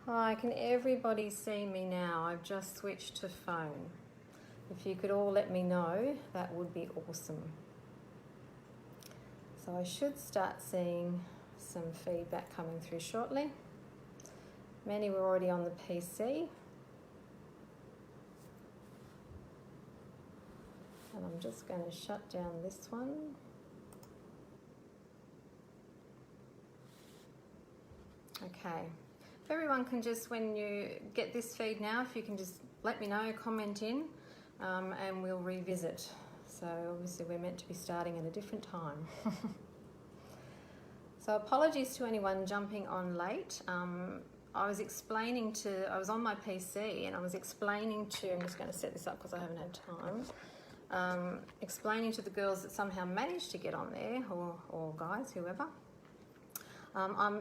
Hi, can everybody see me now? I've just switched to phone. If you could all let me know, that would be awesome. So I should start seeing some feedback coming through shortly. Many were already on the PC. And I'm just going to shut down this one. Okay. If everyone can just, when you get this feed now, if you can just let me know, comment in, and we'll revisit. So obviously we're meant to be starting at a different time. So apologies to anyone jumping on late. I was on my PC and I was explaining to, I'm just going to set this up because I haven't had time, explaining to the girls that somehow managed to get on there, or guys, whoever.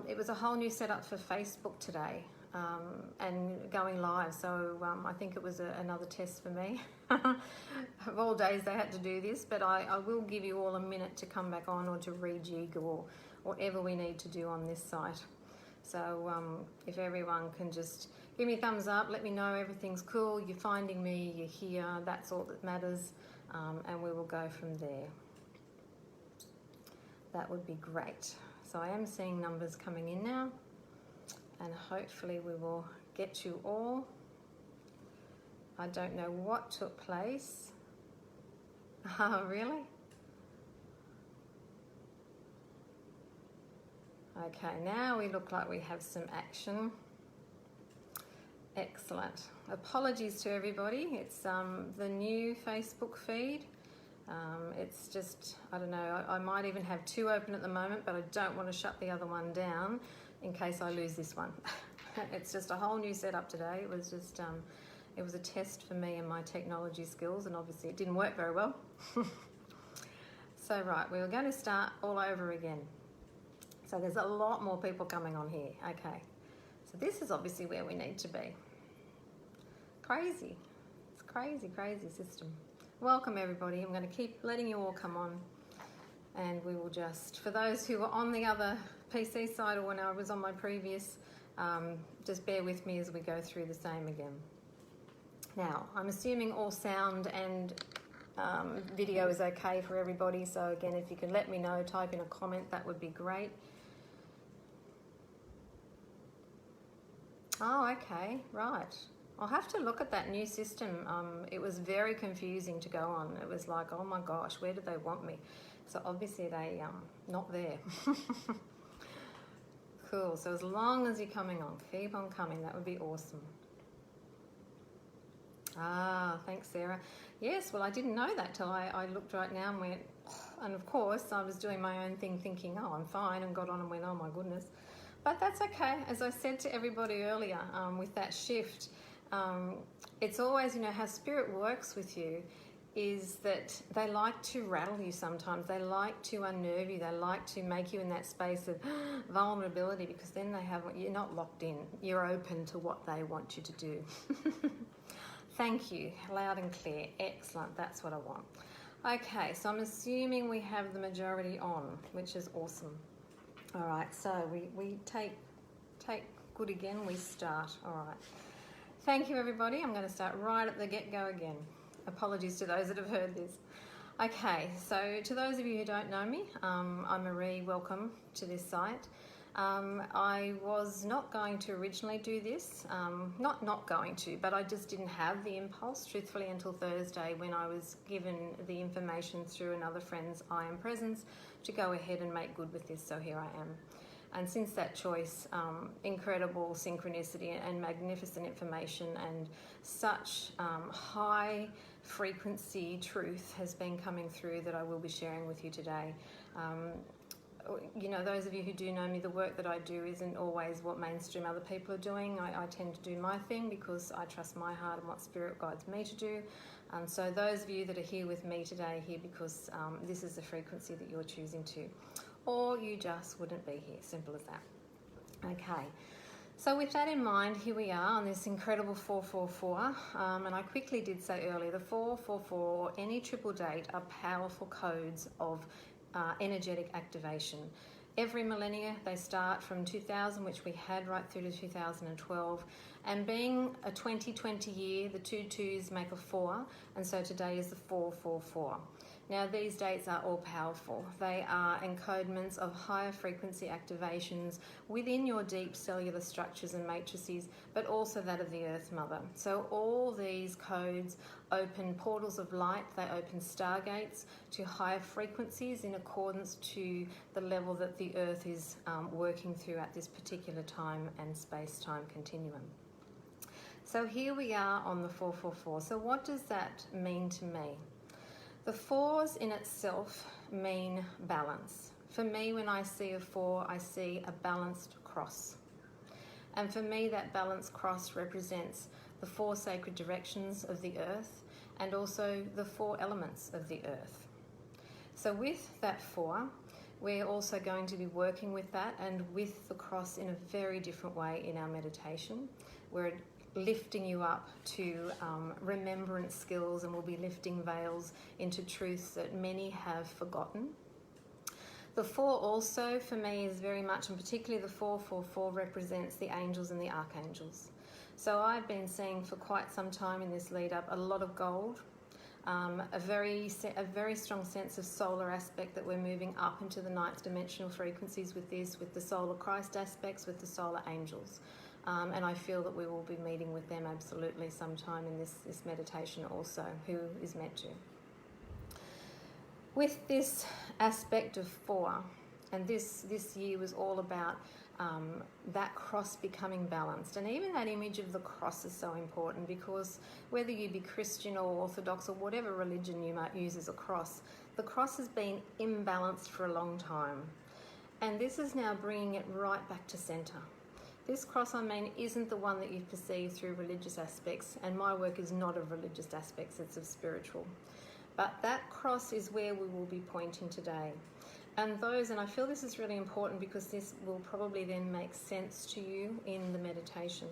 It was a whole new setup for Facebook today, and going live, so I think it was another test for me. Of all days they had to do this, but I will give you all a minute to come back on or to rejig or whatever we need to do on this site. So if everyone can just give me a thumbs up, let me know everything's cool, you're finding me, you're here, that's all that matters, and we will go from there. That would be great. So I am seeing numbers coming in now, and hopefully we will get you all. I don't know what took place. Oh, really? Okay, now we look like we have some action. Excellent. Apologies to everybody. It's the new Facebook feed. It's just, I don't know, I might even have two open at the moment, but I don't want to shut the other one down in case I lose this one. It's just a whole new setup today. It was just, it was a test for me and my technology skills, and obviously it didn't work very well. So right, we were going to start all over again. So there's a lot more people coming on here. Okay, so this is obviously where we need to be. Crazy. It's crazy, crazy system. Welcome everybody. I'm going to keep letting you all come on, and we will just, for those who were on the other PC side or when I was on my previous, just bear with me as we go through the same again. Now, I'm assuming all sound and video is okay for everybody, so again, if you can let me know, type in a comment, that would be great. Oh, okay, right. I'll have to look at that new system. It was very confusing to go on. It was like, oh my gosh, where do they want me? So obviously they not there. Cool, so as long as you're coming on, keep on coming, that would be awesome. Ah, thanks Sarah. Yes, well I didn't know that till I looked right now and went, and of course I was doing my own thing thinking, oh I'm fine, and got on and went, oh my goodness. But that's okay. As I said to everybody earlier, with that shift, it's always, you know, how spirit works with you is that they like to rattle you sometimes. They like to unnerve you. They like to make you in that space of vulnerability, because then you're not locked in. You're open to what they want you to do. Thank you. Loud and clear. Excellent. That's what I want. Okay, so I'm assuming we have the majority on, which is awesome. All right, so we take good again, we start. All right. Thank you, everybody. I'm going to start right at the get-go again. Apologies to those that have heard this. Okay, so to those of you who don't know me, I'm Marie. Welcome to this site. I was not going to originally do this, not going to, but I just didn't have the impulse, truthfully, until Thursday when I was given the information through another friend's I Am Presence to go ahead and make good with this, so here I am. And since that choice, incredible synchronicity and magnificent information and such high frequency truth has been coming through that I will be sharing with you today. You know, those of you who do know me, the work that I do isn't always what mainstream other people are doing. I tend to do my thing because I trust my heart and what spirit guides me to do. So those of you that are here with me today, here because this is the frequency that you're choosing to, or you just wouldn't be here, simple as that. Okay, so with that in mind, here we are on this incredible 444, and I quickly did say earlier, the 444 or any triple date are powerful codes of energetic activation. Every millennia, they start from 2000, which we had right through to 2012. And being a 2020 year, the 2 2s make a 4, and so today is the 444. Now, these dates are all powerful. They are encodements of higher frequency activations within your deep cellular structures and matrices, but also that of the Earth Mother. So all these codes open portals of light, they open stargates to higher frequencies in accordance to the level that the Earth is working through at this particular time and space-time continuum. So here we are on the 444. So what does that mean to me? The 4s in itself mean balance. For me, when I see a 4, I see a balanced cross. And for me, that balanced cross represents the 4 sacred directions of the earth and also the 4 elements of the earth. So with that 4, we're also going to be working with that and with the cross in a very different way in our meditation. We're lifting you up to remembrance skills, and we'll be lifting veils into truths that many have forgotten. The 4 also, for me, is very much, and particularly the 444, represents the angels and the archangels. So I've been seeing for quite some time in this lead up a lot of gold, a very strong sense of solar aspect that we're moving up into the 9th dimensional frequencies with this, with the solar Christ aspects, with the solar angels. And I feel that we will be meeting with them absolutely sometime in this meditation also, who is meant to. With this aspect of 4, and this year was all about that cross becoming balanced. And even that image of the cross is so important, because whether you be Christian or Orthodox or whatever religion you might use as a cross, the cross has been imbalanced for a long time. And this is now bringing it right back to centre. This cross, I mean, isn't the one that you perceive through religious aspects, and my work is not of religious aspects, it's of spiritual. But that cross is where we will be pointing today. And I feel this is really important because this will probably then make sense to you in the meditation.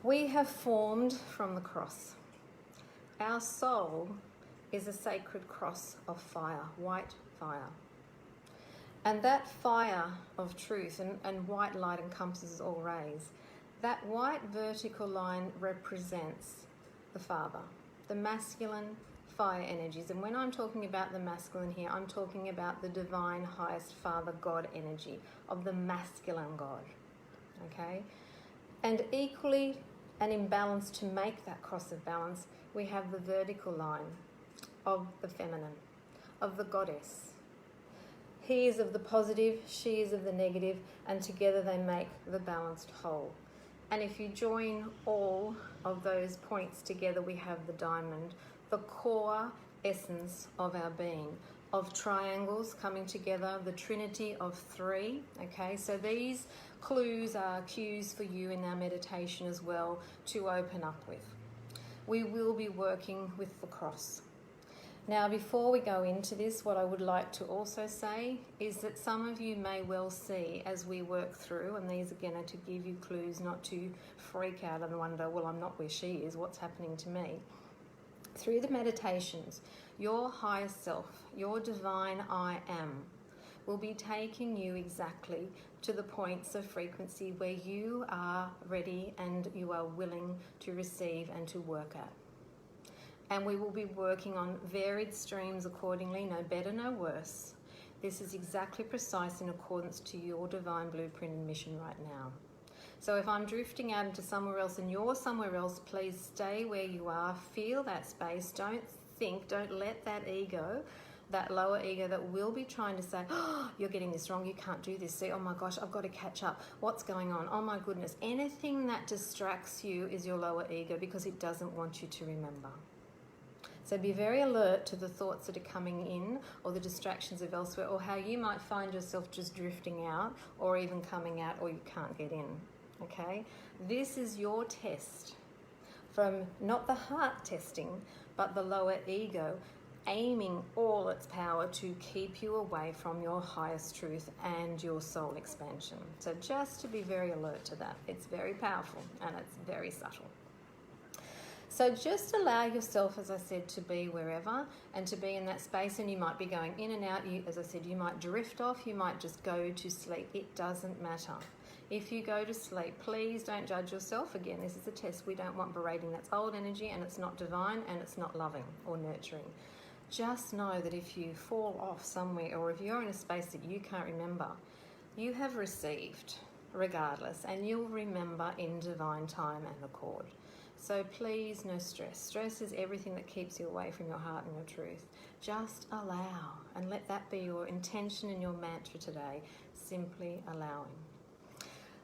We have formed from the cross. Our soul is a sacred cross of fire, white fire. And that fire of truth, and white light encompasses all rays, that white vertical line represents the Father, the masculine fire energies. And when I'm talking about the masculine here, I'm talking about the divine highest Father God energy of the masculine God, okay? And equally and in balance to make that cross of balance, we have the vertical line of the feminine, of the goddess. He is of the positive, she is of the negative, and together they make the balanced whole. And if you join all of those points together, we have the diamond, the core essence of our being, of triangles coming together, the trinity of 3, okay? So these clues are cues for you in our meditation as well to open up with. We will be working with the cross. Now, before we go into this, what I would like to also say is that some of you may well see as we work through, and these again are to give you clues, not to freak out and wonder, well, I'm not where she is, what's happening to me? Through the meditations, your higher self, your divine I am, will be taking you exactly to the points of frequency where you are ready and you are willing to receive and to work at. And we will be working on varied streams accordingly, no better, no worse. This is exactly precise in accordance to your divine blueprint and mission right now. So if I'm drifting out into somewhere else and you're somewhere else, please stay where you are, feel that space, don't let that ego, that lower ego that will be trying to say, oh, you're getting this wrong, you can't do this, see, oh my gosh, I've got to catch up, what's going on, oh my goodness. Anything that distracts you is your lower ego because it doesn't want you to remember. So be very alert to the thoughts that are coming in or the distractions of elsewhere, or how you might find yourself just drifting out or even coming out, or you can't get in, okay? This is your test from not the heart testing, but the lower ego, aiming all its power to keep you away from your highest truth and your soul expansion. So just to be very alert to that. It's very powerful and it's very subtle. So just allow yourself, as I said, to be wherever and to be in that space. And you might be going in and out. As I said, you might drift off. You might just go to sleep. It doesn't matter. If you go to sleep, please don't judge yourself. Again, this is a test. We don't want berating. That's old energy, and it's not divine, and it's not loving or nurturing. Just know that if you fall off somewhere, or if you're in a space that you can't remember, you have received regardless, and you'll remember in divine time and accord. So please, no stress. Stress is everything that keeps you away from your heart and your truth. Just allow, and let that be your intention and your mantra today, simply allowing.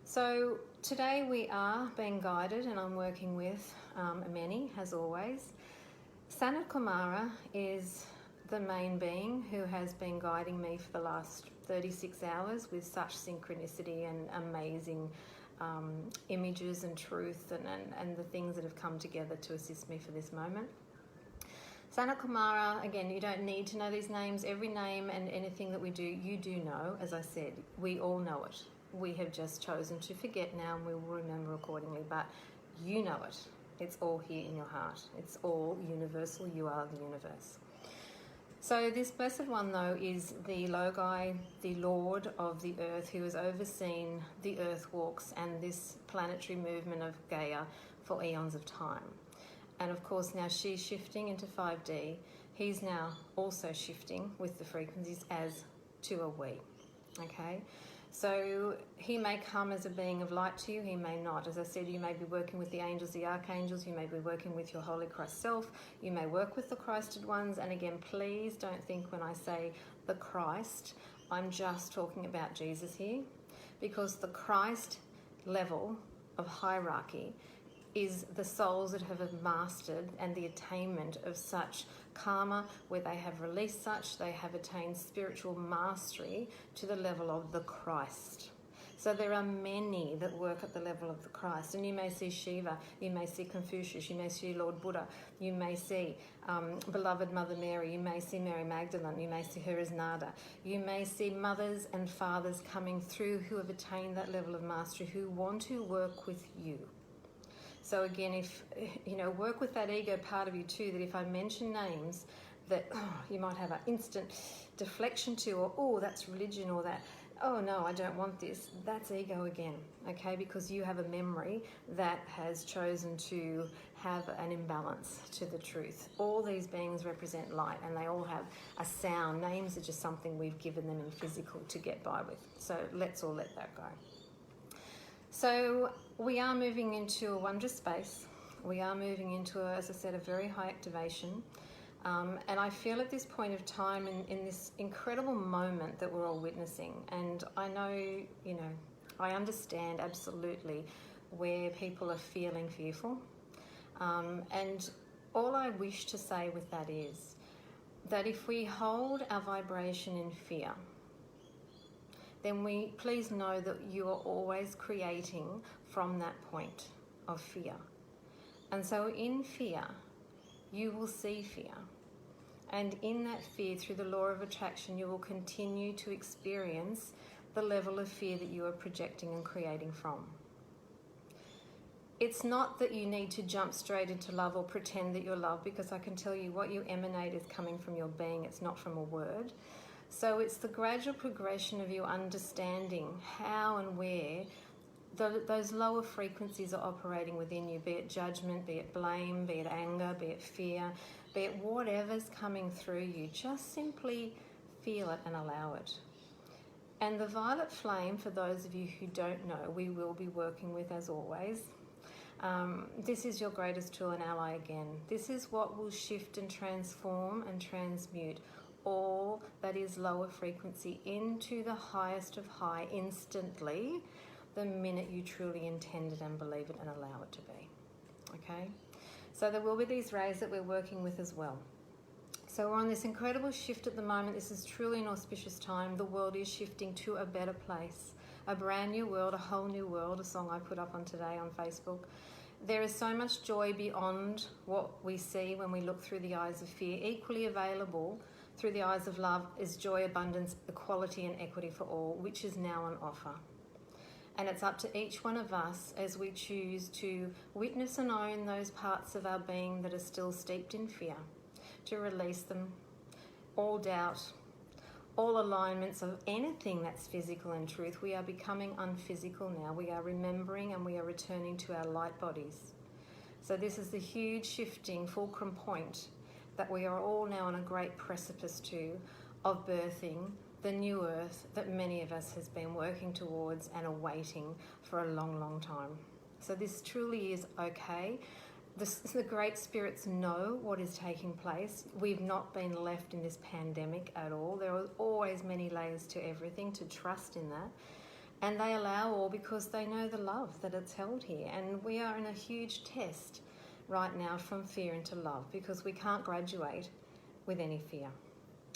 So today we are being guided, and I'm working with many, as always. Sanat Kumara is the main being who has been guiding me for the last 36 hours with such synchronicity and amazing images and truth and the things that have come together to assist me for this moment. Sanat Kumara, again, you don't need to know these names. Every name and anything that we do, you do know. As I said, we all know it. We have just chosen to forget now, and we will remember accordingly, but you know it. It's all here in your heart. It's all universal. You are the universe. So this blessed one, though, is the Logai, the Lord of the Earth, who has overseen the Earth walks and this planetary movement of Gaia for eons of time. And of course, now she's shifting into 5D. He's now also shifting with the frequencies as to a we. Okay? So he may come as a being of light to you, he may not. As I said, you may be working with the angels, the archangels, you may be working with your Holy Christ self, you may work with the Christed ones. And again, please don't think when I say the Christ, I'm just talking about Jesus here, because the Christ level of hierarchy is the souls that have mastered and the attainment of such karma, where they have released such, they have attained spiritual mastery to the level of the Christ. So there are many that work at the level of the Christ. And you may see Shiva, you may see Confucius, you may see Lord Buddha, you may see beloved Mother Mary, you may see Mary Magdalene, you may see her as Nada. You may see mothers and fathers coming through who have attained that level of mastery, who want to work with you. So again, if, work with that ego part of you too, that if I mention names that you might have an instant deflection to, or, oh, that's religion, or that, oh no, I don't want this, that's ego again, okay? Because you have a memory that has chosen to have an imbalance to the truth. All these beings represent light, and they all have a sound. Names are just something we've given them in physical to get by with. So let's all let that go. So we are moving into a wondrous space. We are moving into, as I said, a very high activation. And I feel at this point of time, in this incredible moment that we're all witnessing, and I know, I understand absolutely where people are feeling fearful. And all I wish to say with that is that if we hold our vibration in fear, then please know that you are always creating from that point of fear. And so in fear, you will see fear. And in that fear, through the law of attraction, you will continue to experience the level of fear that you are projecting and creating from. It's not that you need to jump straight into love or pretend that you're love, because I can tell you what you emanate is coming from your being. It's not from a word. So it's the gradual progression of you understanding how and where those lower frequencies are operating within you, be it judgment, be it blame, be it anger, be it fear, be it whatever's coming through you. Just simply feel it and allow it. And the violet flame, for those of you who don't know, we will be working with, as always. This is your greatest tool and ally again. This is what will shift and transform and transmute all that is lower frequency into the highest of high instantly, the minute you truly intend it and believe it and allow it to be. Okay? So there will be these rays that we're working with as well. So we're on this incredible shift at the moment. This is truly an auspicious time. The world is shifting to a better place, a brand new world, a whole new world, a song I put up on today on Facebook. There is so much joy beyond what we see when we look through the eyes of fear. Equally available through the eyes of love is joy, abundance, equality and equity for all, which is now on offer. And it's up to each one of us as we choose to witness and own those parts of our being that are still steeped in fear, to release them, all doubt, all alignments of anything that's physical in truth. We are becoming unphysical now. We are remembering and we are returning to our light bodies. So this is the huge shifting fulcrum point that we are all now on a great precipice to, of birthing the new earth that many of us has been working towards and awaiting for a long, long time. So this truly is okay. The great spirits know what is taking place. We've not been left in this pandemic at all. There are always many layers to everything, to trust in that. And they allow all because they know the love that it's held here. And we are in a huge test right now from fear into love, because we can't graduate with any fear,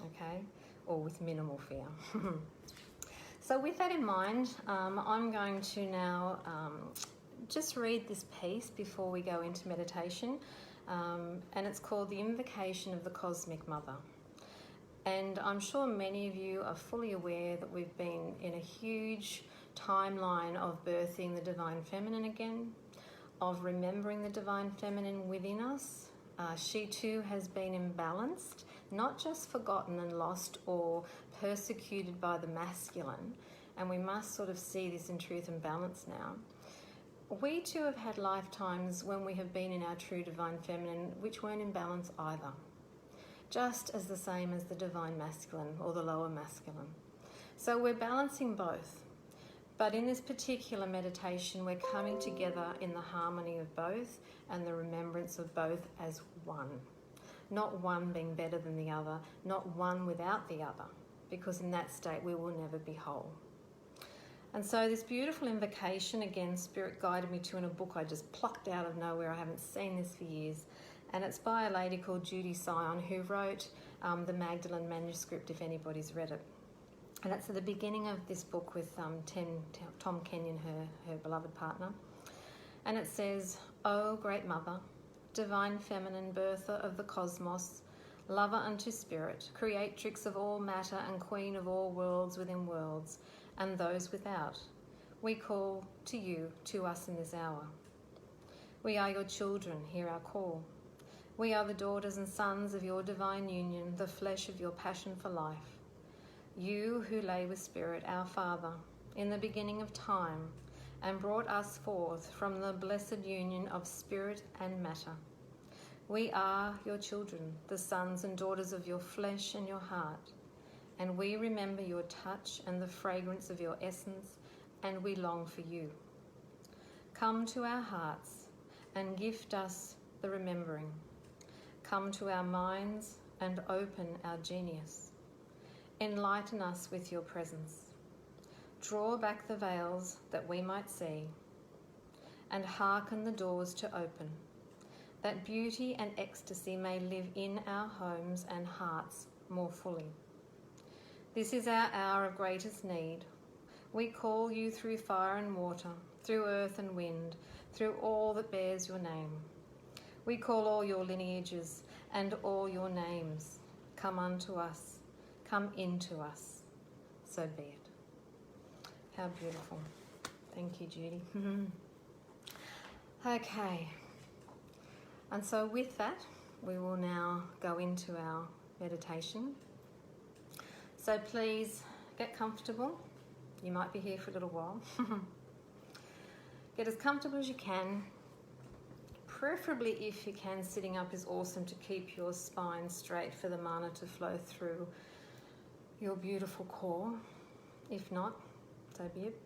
okay? Or with minimal fear. So with that in mind, I'm going to now just read this piece before we go into meditation, and it's called The Invocation of the Cosmic Mother. And I'm sure many of you are fully aware that we've been in a huge timeline of birthing the Divine Feminine again, of remembering the Divine Feminine within us. She too has been imbalanced, not just forgotten and lost or persecuted by the masculine, and we must sort of see this in truth and balance now. We too have had lifetimes when we have been in our true Divine Feminine which weren't in balance either, just as the same as the Divine Masculine or the lower masculine. So we're balancing both. But in this particular meditation, we're coming together in the harmony of both and the remembrance of both as one. Not one being better than the other, not one without the other, because in that state we will never be whole. And so this beautiful invocation, again, Spirit guided me to in a book I just plucked out of nowhere. I haven't seen this for years. And it's by a lady called Judy Sion, who wrote the Magdalene manuscript, if anybody's read it. And that's at the beginning of this book with Tom Kenyon, her beloved partner. And it says, "O great mother, divine feminine birther of the cosmos, lover unto spirit, creatrix of all matter and queen of all worlds within worlds, and those without, we call to you, to us in this hour. We are your children, hear our call. We are the daughters and sons of your divine union, the flesh of your passion for life. You who lay with Spirit, our Father, in the beginning of time, and brought us forth from the blessed union of spirit and matter. We are your children, the sons and daughters of your flesh and your heart, and we remember your touch and the fragrance of your essence, and we long for you. Come to our hearts and gift us the remembering. Come to our minds and open our genius. Enlighten us with your presence. Draw back the veils that we might see, and hearken the doors to open, that beauty and ecstasy may live in our homes and hearts more fully. This is our hour of greatest need. We call you through fire and water, through earth and wind, through all that bears your name. We call all your lineages and all your names. Come unto us. Come into us, so be it." How beautiful. Thank you, Judy. Okay. And so with that, we will now go into our meditation. So please get comfortable. You might be here for a little while. Get as comfortable as you can. Preferably, if you can, sitting up is awesome to keep your spine straight for the mana to flow through your beautiful core. If not, so be it.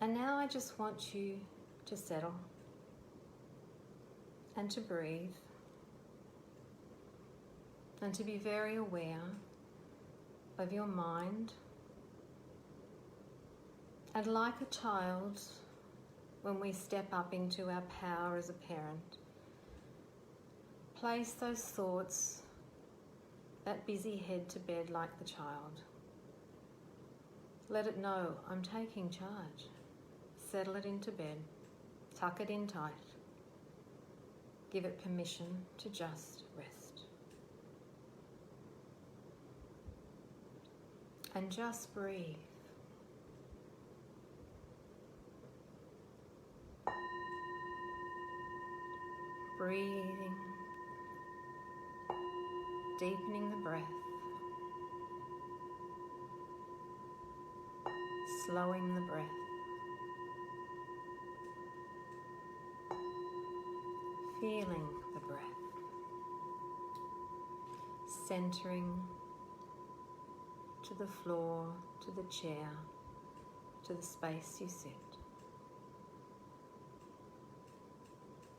And now I just want you to settle and to breathe and to be very aware of your mind. And like a child, when we step up into our power as a parent, place those thoughts, that busy head, to bed like the child. Let it know, I'm taking charge. Settle it into bed. Tuck it in tight. Give it permission to just rest. And just breathe. breathing, deepening the breath, slowing the breath, feeling the breath, centering to the floor, to the chair, to the space you sit.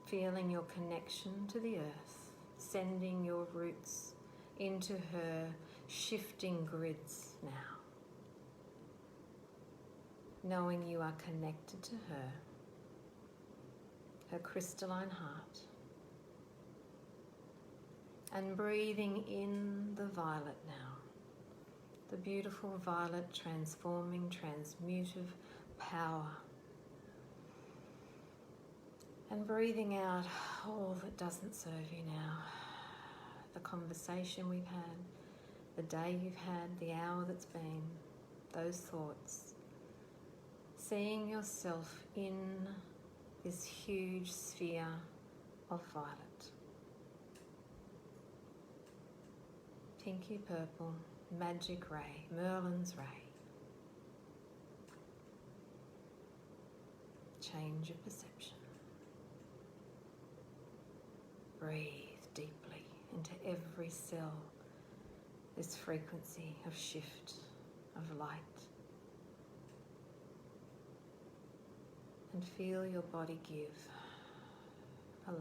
Feeling your connection to the earth, sending your roots into her shifting grids now. Knowing you are connected to her, her crystalline heart. And breathing in the violet now. The beautiful violet transforming, transmutive power. And breathing out all that doesn't serve you now. The conversation we've had, the day you've had, the hour that's been, those thoughts. Seeing yourself in this huge sphere of violet. Pinky purple, magic ray, Merlin's ray. Change your perception. Breathe deeply into every cell, this frequency of shift, of light. And feel your body give, allow.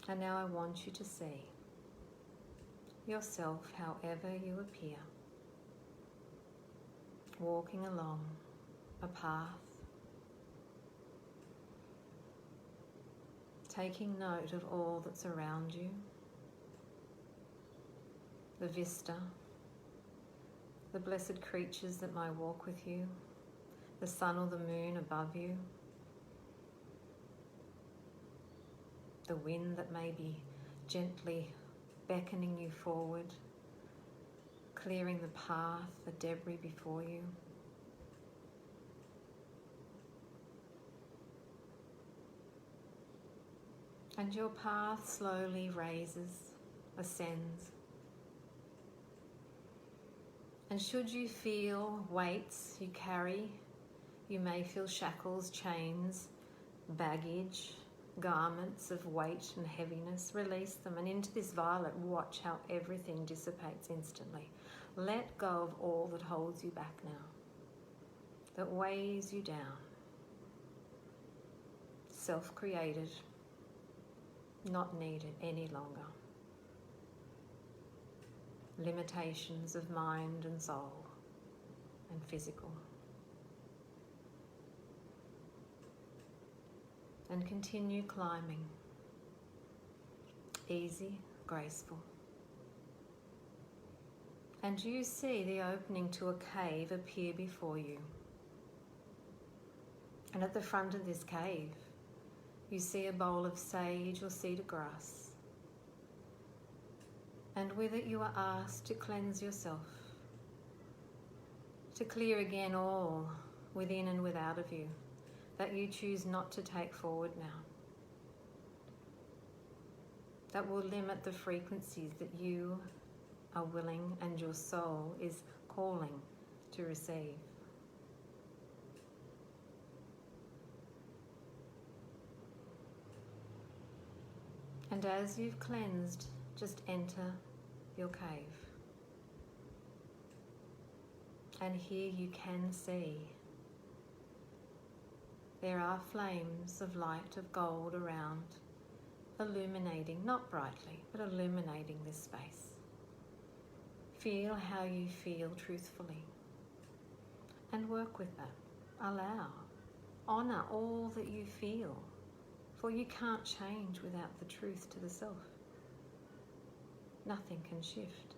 And now I want you to see yourself however you appear, walking along a path, taking note of all that's around you, the vista, the blessed creatures that might walk with you, the sun or the moon above you, the wind that may be gently beckoning you forward, clearing the path, the debris before you. And your path slowly raises, ascends. And should you feel weights you carry, you may feel shackles, chains, baggage, garments of weight and heaviness, release them. And into this violet, watch how everything dissipates instantly. Let go of all that holds you back now, that weighs you down. Self-created, not needed any longer. Limitations of mind and soul and physical. And continue climbing. Easy, graceful. And you see the opening to a cave appear before you. And at the front of this cave, you see a bowl of sage or cedar grass. And with it you are asked to cleanse yourself, to clear again all within and without of you that you choose not to take forward now, that will limit the frequencies that you are willing and your soul is calling to receive. And as you've cleansed, just enter your cave. And here you can see there are flames of light of gold around, illuminating, not brightly, but illuminating this space. Feel how you feel truthfully and work with that. Allow, honour all that you feel, for you can't change without the truth to the self. Nothing can shift.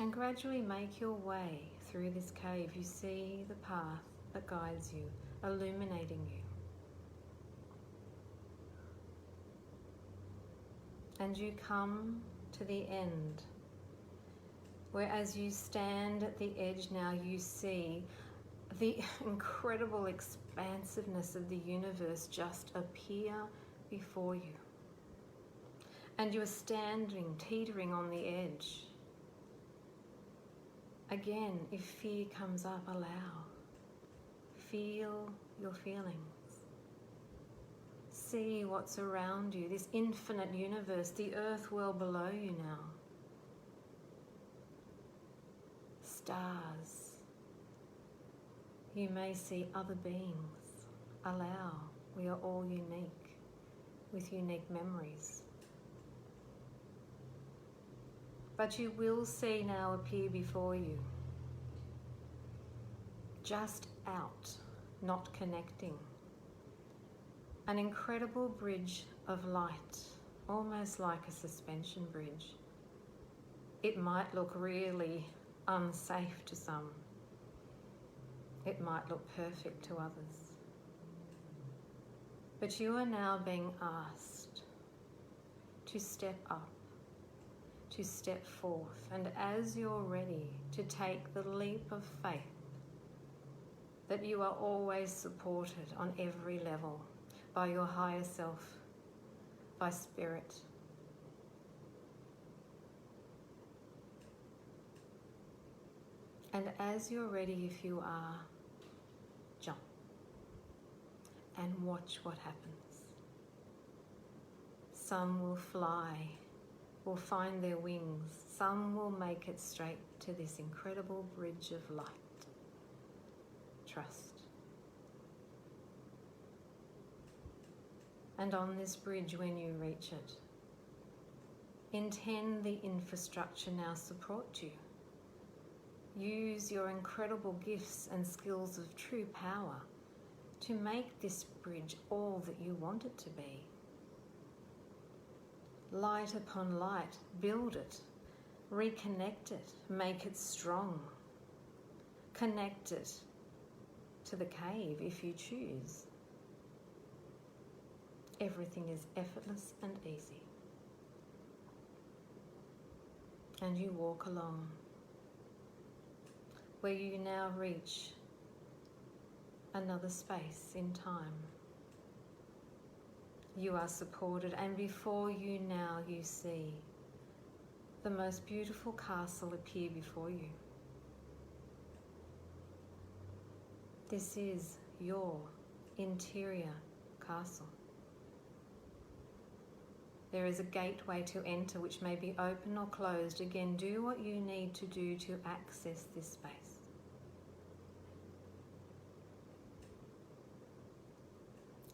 And gradually make your way through this cave. You see the path that guides you, illuminating you. And you come to the end, where as you stand at the edge now, you see the incredible expansiveness of the universe just appear before you. And you are standing, teetering on the edge. Again, if fear comes up, allow. Feel your feelings. See what's around you, this infinite universe, the earth world below you now. Stars. You may see other beings. Allow. We are all unique, with unique memories. But you will see now appear before you, just out, not connecting, an incredible bridge of light, almost like a suspension bridge. It might look really unsafe to some. It might look perfect to others. But you are now being asked to step up, to step forth, and as you're ready to take the leap of faith, that you are always supported on every level by your higher self, by spirit. And as you're ready, if you are, jump and watch what happens. Some will fly, will find their wings. Some will make it straight to this incredible bridge of light. Trust. And on this bridge, when you reach it, intend the infrastructure now support you. Use your incredible gifts and skills of true power to make this bridge all that you want it to be. Light upon light, build it, reconnect it, make it strong. Connect it to the cave if you choose. Everything is effortless and easy. And you walk along, where you now reach another space in time. You are supported, and before you now you see the most beautiful castle appear before you. This is your interior castle. There is a gateway to enter which may be open or closed. Again, do what you need to do to access this space.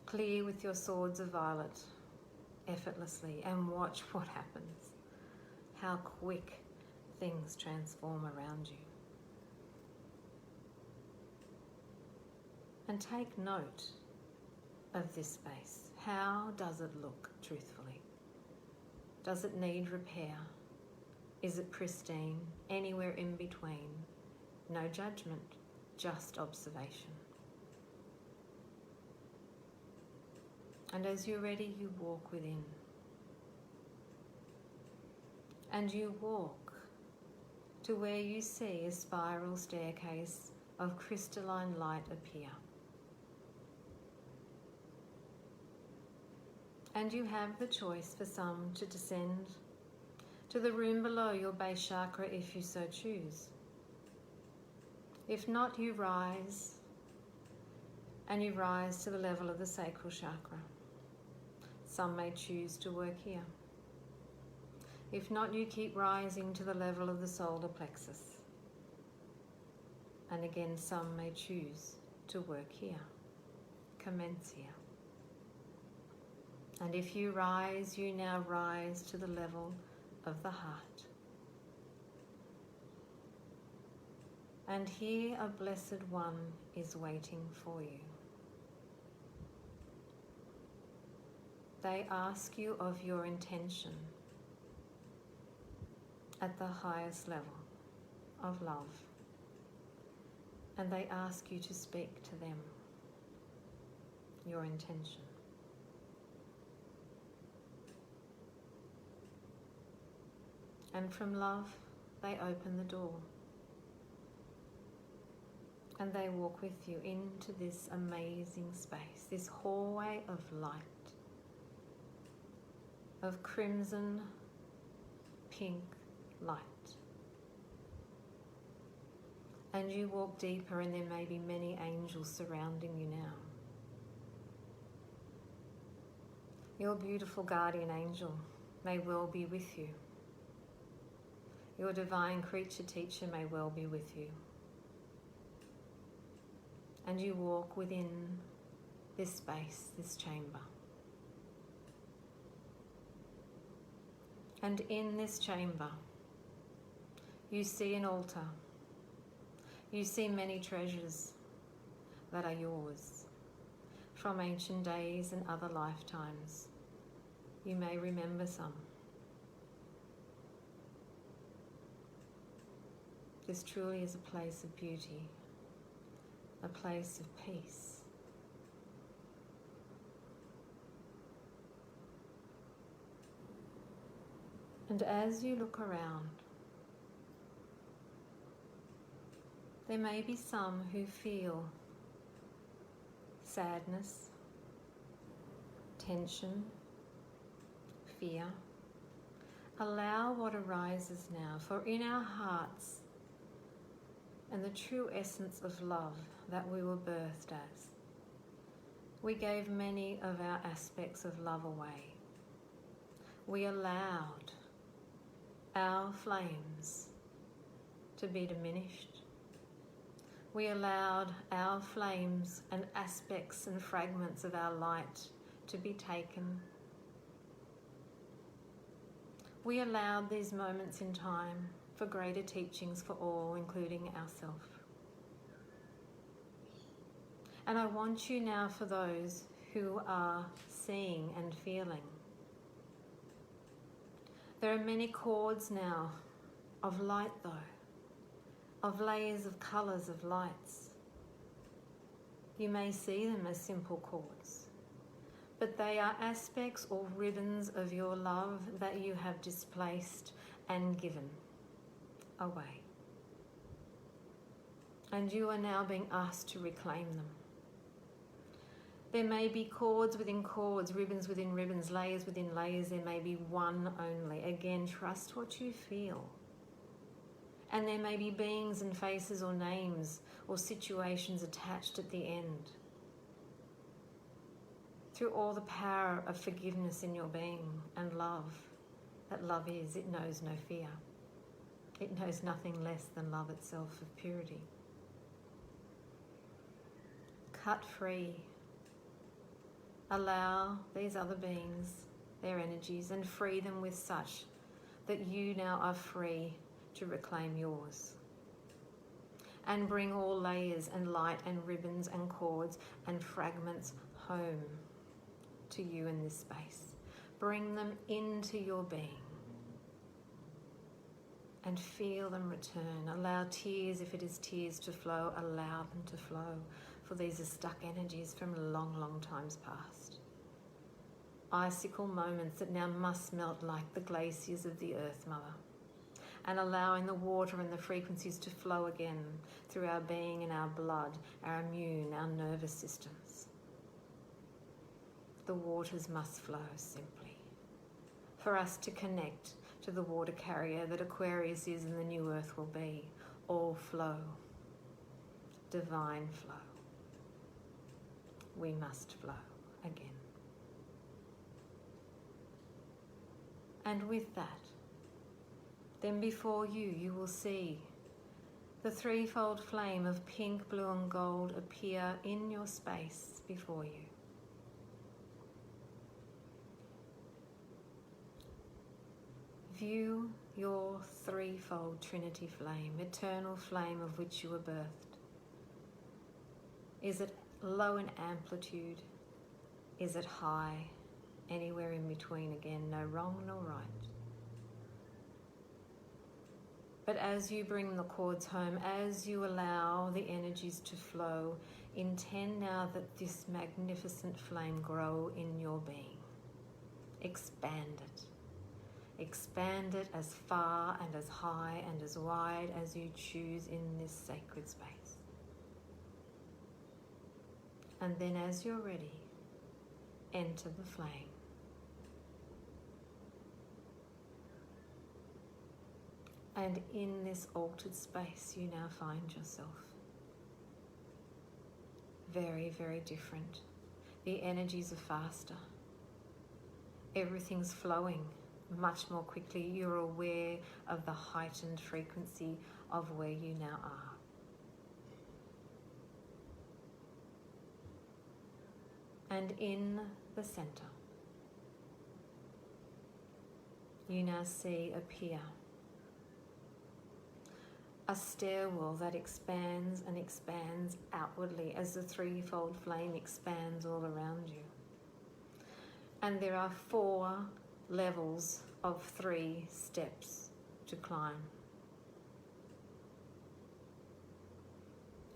Clear with your swords of violet effortlessly and watch what happens. How quick things transform around you. And take note of this space. How does it look truthfully? Does it need repair? Is it pristine? Anywhere in between? No judgment, just observation. And as you're ready, you walk within. And you walk to where you see a spiral staircase of crystalline light appear. And you have the choice for some to descend to the room below your base chakra if you so choose. If not, you rise, and you rise to the level of the sacral chakra. Some may choose to work here. If not, you keep rising to the level of the solar plexus. And again, some may choose to work here. Commence here. And if you rise, you now rise to the level of the heart. And here a blessed one is waiting for you. They ask you of your intention at the highest level of love. And they ask you to speak to them your intention. And from love, they open the door. And they walk with you into this amazing space, this hallway of light, of crimson, pink light. And you walk deeper, and there may be many angels surrounding you now. Your beautiful guardian angel may well be with you. Your divine creature teacher may well be with you. And you walk within this space, this chamber. And in this chamber, you see an altar. You see many treasures that are yours from ancient days and other lifetimes. You may remember some. This truly is a place of beauty, a place of peace. And as you look around, there may be some who feel sadness, tension, fear. Allow what arises now, for in our hearts and the true essence of love that we were birthed as, we gave many of our aspects of love away. We allowed our flames to be diminished. We allowed our flames and aspects and fragments of our light to be taken. We allowed these moments in time for greater teachings for all, including ourselves. And I want you now, for those who are seeing and feeling, there are many chords now of light though, of layers of colours of lights. You may see them as simple chords, but they are aspects or ribbons of your love that you have displaced and given away. And you are now being asked to reclaim them. There may be cords within cords, ribbons within ribbons, layers within layers. There may be one only. Again, trust what you feel. And there may be beings and faces or names or situations attached at the end. Through all the power of forgiveness in your being and love, that love is, it knows no fear. It knows nothing less than love itself of purity. Cut free. Allow these other beings, their energies, and free them with such that you now are free to reclaim yours. And bring all layers and light and ribbons and cords and fragments home to you in this space. Bring them into your being and feel them return. Allow tears, if it is tears, to flow. Allow them to flow, for these are stuck energies from long, long times past. Icicle moments that now must melt like the glaciers of the Earth Mother, and allowing the water and the frequencies to flow again through our being and our blood, our immune, our nervous systems. The waters must flow simply for us to connect to the water carrier that Aquarius is and the new Earth will be. All flow, divine flow. We must flow again. And with that, then before you, you will see the threefold flame of pink, blue and gold appear in your space before you. View your threefold Trinity flame, eternal flame of which you were birthed. Is it low in amplitude? Is it high? Anywhere in between, again, no wrong nor right. But as you bring the cords home, as you allow the energies to flow, intend now that this magnificent flame grow in your being. Expand it. Expand it as far and as high and as wide as you choose in this sacred space. And then as you're ready, enter the flame. And in this altered space, you now find yourself. Very, very different. The energies are faster. Everything's flowing much more quickly. You're aware of the heightened frequency of where you now are. And in the center, you now see appear a stairwell that expands and expands outwardly as the threefold flame expands all around you. And there are 4 levels of 3 steps to climb.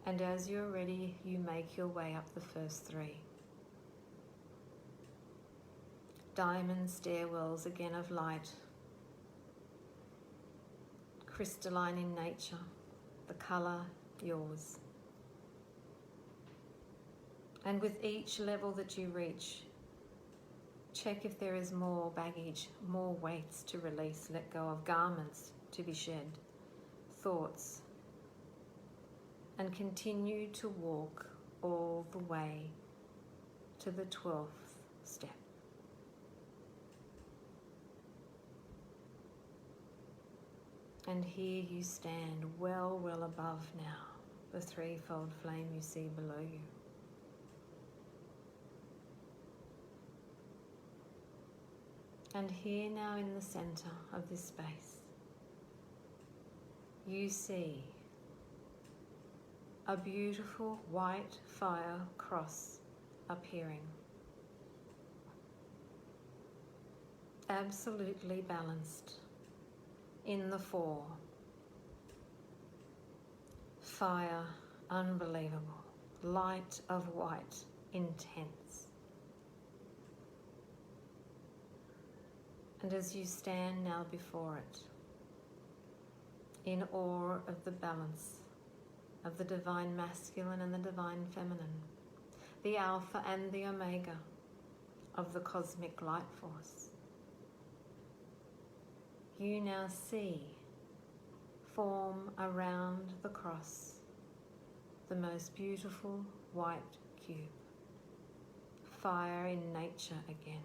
And as you're ready, you make your way up the first 3. Diamond stairwells, again of light, crystalline in nature, the colour yours. And with each level that you reach, check if there is more baggage, more weights to release, let go of, garments to be shed, thoughts, and continue to walk all the way to the 12th step. And here you stand well above now, the threefold flame you see below you. And here now in the center of this space, you see a beautiful white fire cross appearing. Absolutely balanced. In the 4, fire unbelievable, light of white, intense. And as you stand now before it, in awe of the balance of the divine masculine and the divine feminine, the alpha and the omega of the cosmic light force, you now see form around the cross the most beautiful white cube. Fire in nature again.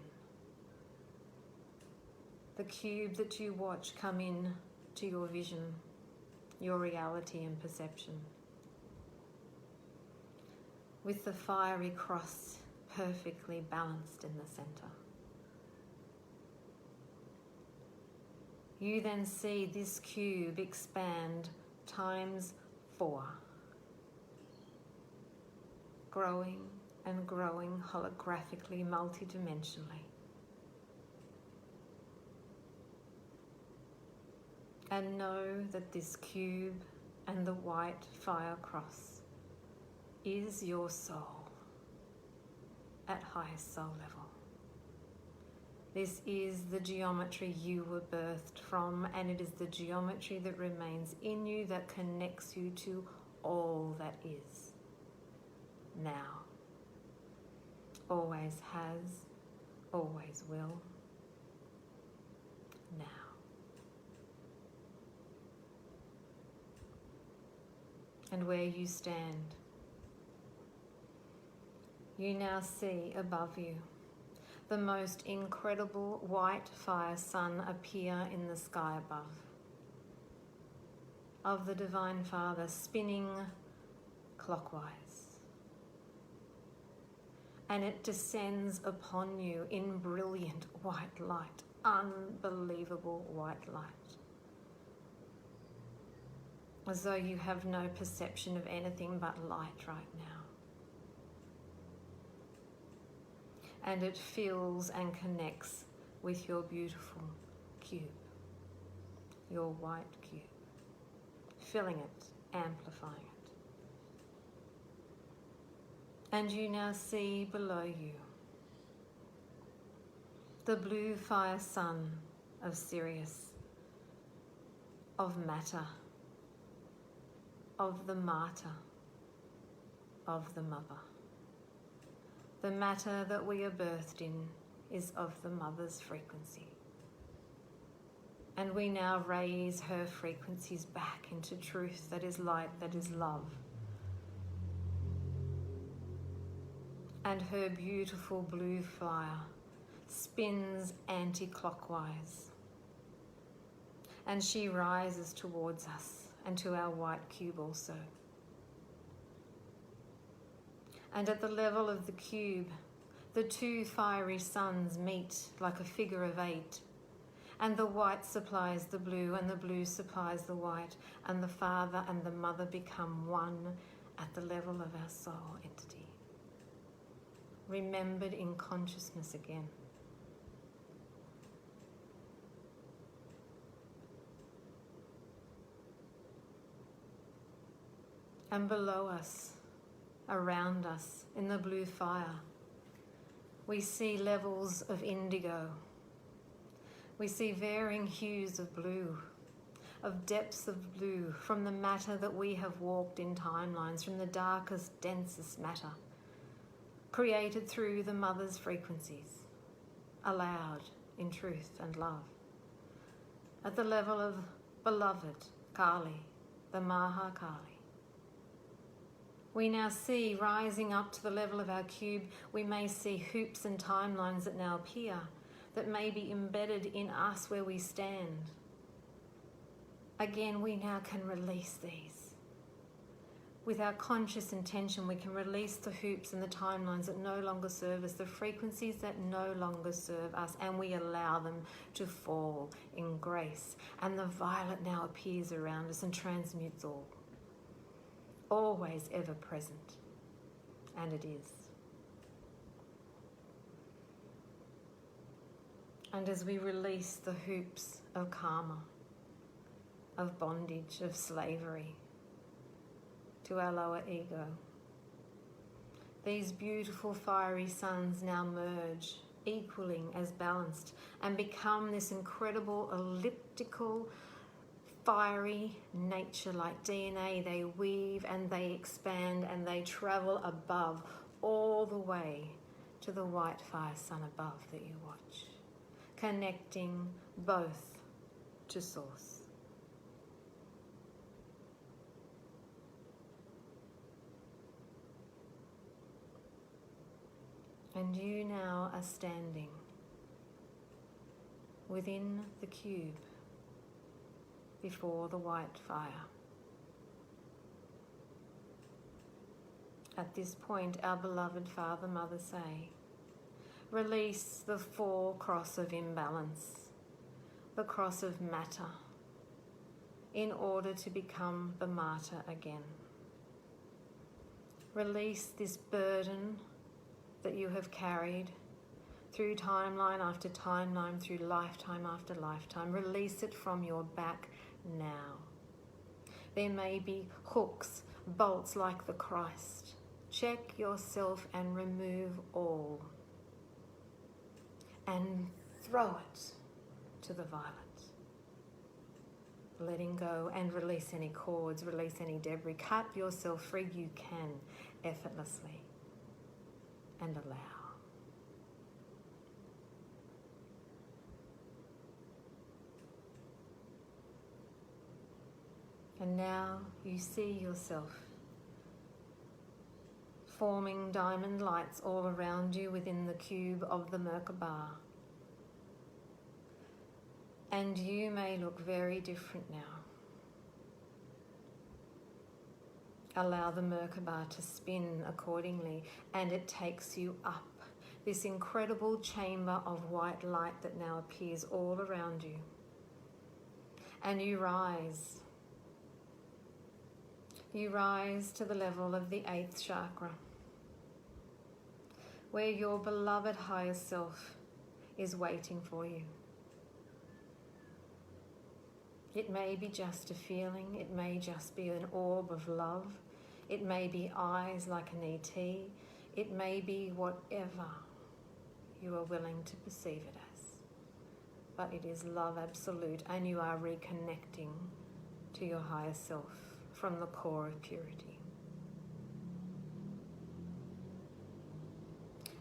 The cube that you watch come in to your vision, your reality and perception. With the fiery cross perfectly balanced in the center. You then see this cube expand times 4, growing and growing holographically, multidimensionally. And know that this cube and the white fire cross is your soul at highest soul level. This is the geometry you were birthed from, and it is the geometry that remains in you, that connects you to all that is now. Always has, always will, now. And where you stand, you now see above you the most incredible white fire sun appear in the sky above, of the Divine Father spinning clockwise. And it descends upon you in brilliant white light, unbelievable white light. As though you have no perception of anything but light right now. And it fills and connects with your beautiful cube, your white cube, filling it, amplifying it. And you now see below you the blue fire sun of Sirius, of matter, of the martyr, of the mother. The matter that we are birthed in is of the mother's frequency. And we now raise her frequencies back into truth that is light, that is love. And her beautiful blue fire spins anti-clockwise. And she rises towards us and to our white cube also. And at the level of the cube, the two fiery suns meet like a figure of 8. And the white supplies the blue, and the blue supplies the white, and the father and the mother become one at the level of our soul entity. Remembered in consciousness again. And below us, around us, in the blue fire, we see levels of indigo. We see varying hues of blue, of depths of blue, from the matter that we have walked in timelines, from the darkest, densest matter, created through the mother's frequencies, allowed in truth and love. At the level of beloved Kali, the Maha Kali. We now see, rising up to the level of our cube, we may see hoops and timelines that now appear, that may be embedded in us where we stand. Again, we now can release these. With our conscious intention, we can release the hoops and the timelines that no longer serve us, the frequencies that no longer serve us, and we allow them to fall in grace. And the violet now appears around us and transmutes all. Always ever present, and it is. And as we release the hoops of karma, of bondage, of slavery to our lower ego, these beautiful fiery suns now merge, equaling as balanced, and become this incredible elliptical fiery nature like DNA. They weave and they expand and they travel above, all the way to the white fire sun above that you watch, connecting both to source. And you now are standing within the cube before the white fire. At this point, our beloved Father, Mother say, release the 4 cross of imbalance, the cross of matter, in order to become the martyr again. Release this burden that you have carried through timeline after timeline, through lifetime after lifetime. Release it from your back now. There may be hooks, bolts like the Christ. Check yourself and remove all. And throw it to the violet. Letting go and release any cords, release any debris. Cut yourself free. You can effortlessly. And allow. And now you see yourself forming diamond lights all around you within the cube of the Merkaba. And you may look very different now. Allow the Merkaba to spin accordingly, and it takes you up. This incredible chamber of white light that now appears all around you. And you rise. You rise to the level of the 8th chakra, where your beloved higher self is waiting for you. It may be just a feeling, it may just be an orb of love, it may be eyes like an ET, it may be whatever you are willing to perceive it as. But it is love absolute, and you are reconnecting to your higher self from the core of purity.